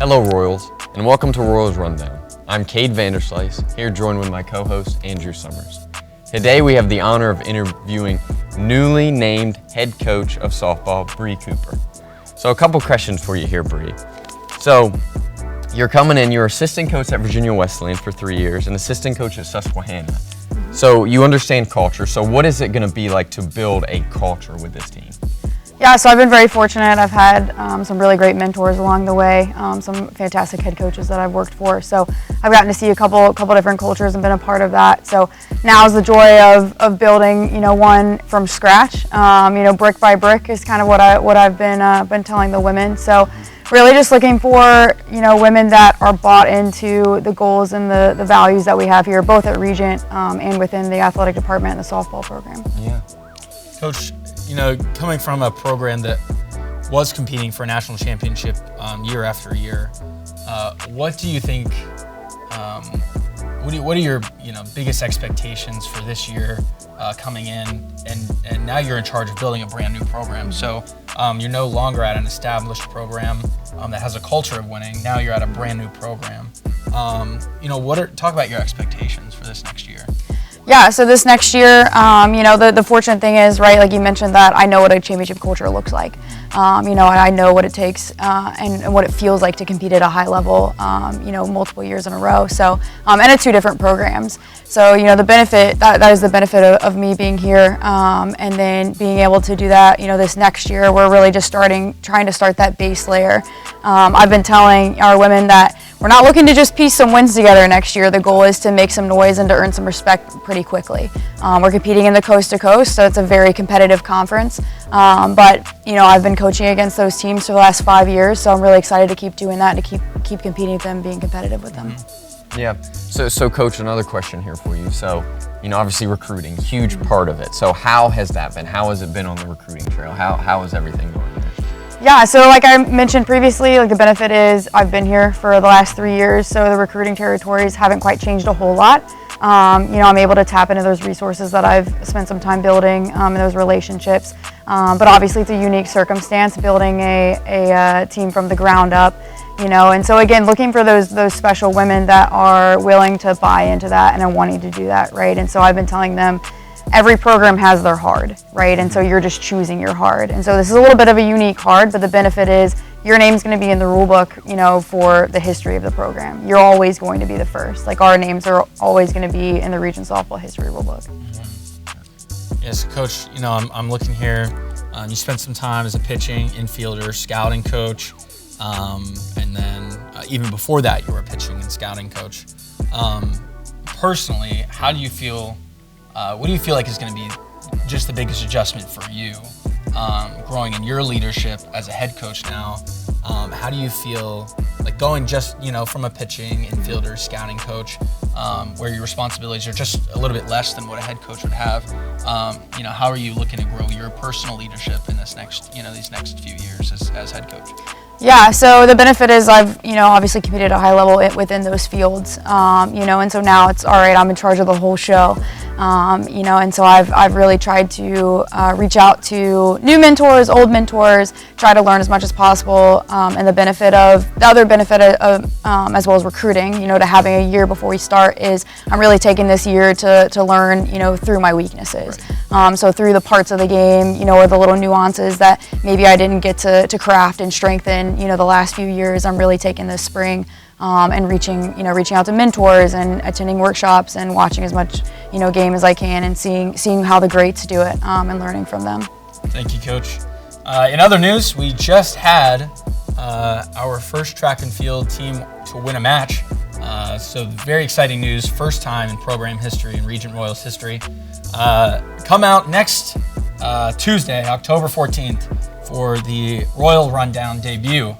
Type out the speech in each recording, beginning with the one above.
Hello Royals, and welcome to Royals Rundown. I'm Cade Vanderslice, here joined with my co-host Andrew Summers. Today we have the honor of interviewing newly named head coach of softball, Bree Cooper. So a couple questions for you here, Bree. So you're coming in, you're assistant coach at Virginia Wesleyan for 3 years and assistant coach at Susquehanna. So you understand culture. So what is it going to be like to build a culture with this team? Yeah, so I've been very fortunate. I've had some really great mentors along the way, some fantastic head coaches that I've worked for. So I've gotten to see a couple different cultures and been a part of that. So now is the joy of building, one from scratch. Brick by brick is kind of what I've been telling the women. So really just looking for, women that are bought into the goals and the values that we have here, both at Regent and within the athletic department and the softball program. Yeah. Coach, coming from a program that was competing for a national championship year after year, what do you think? What are your biggest expectations for this year coming in? And now you're in charge of building a brand new program. So you're no longer at an established program that has a culture of winning. Now you're at a brand new program. Talk about your expectations for this next year. Yeah, so this next year, the fortunate thing is, right, like you mentioned that I know what a championship culture looks like. I know what it takes and what it feels like to compete at a high level, multiple years in a row. So, and at two different programs. So, the benefit, that is the benefit of me being here and then being able to do that, this next year, we're really just trying to start that base layer. I've been telling our women that we're not looking to just piece some wins together next year. The goal is to make some noise and to earn some respect pretty quickly. We're competing in the coast to coast, so it's a very competitive conference. But I've been coaching against those teams for the last 5 years, so I'm really excited to keep doing that and to keep competing with them, being competitive with them. Yeah. So Coach, another question here for you. So, obviously recruiting, huge part of it. So how has that been? How has it been on the recruiting trail? How is everything going there? Yeah, so like I mentioned previously, the benefit is I've been here for the last 3 years, so the recruiting territories haven't quite changed a whole lot. I'm able to tap into those resources that I've spent some time building and those relationships. But obviously it's a unique circumstance building a team from the ground up, and so again, looking for those special women that are willing to buy into that and are wanting to do that, right? And so I've been telling them, every program has their hard, right? And so you're just choosing your hard. And so this is a little bit of a unique hard, but the benefit is your name's going to be in the rule book, for the history of the program. You're always going to be the first. Like our names are always going to be in the Regent softball history rule book. Yes, Coach, I'm looking here. You spent some time as a pitching, infielder, scouting coach. And then even before that, you were a pitching and scouting coach. Personally, how do you feel? What do you feel like is going to be just the biggest adjustment for you growing in your leadership as a head coach now? How do you feel like going just, from a pitching, infielder, scouting coach, where your responsibilities are just a little bit less than what a head coach would have? How are you looking to grow your personal leadership in these next few years as head coach? Yeah, so the benefit is I've, obviously competed at a high level within those fields, and so now it's all right, I'm in charge of the whole show, and so I've really tried to reach out to new mentors, old mentors, try to learn as much as possible, and the other benefit of as well as recruiting, to having a year before we start is I'm really taking this year to learn, through my weaknesses. So through the parts of the game, or the little nuances that maybe I didn't get to craft and strengthen, the last few years, I'm really taking this spring and reaching out to mentors and attending workshops and watching as much, game as I can and seeing how the greats do it and learning from them. Thank you, Coach. In other news, we just had our first track and field team to win a match. So very exciting news, first time in program history, in Regent Royals history. Come out next Tuesday, October 14th, for the Royal Rundown debut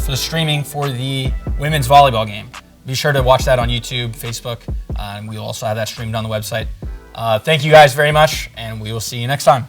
for the streaming for the women's volleyball game. Be sure to watch that on YouTube, Facebook, and we'll also have that streamed on the website. Thank you guys very much, and we will see you next time.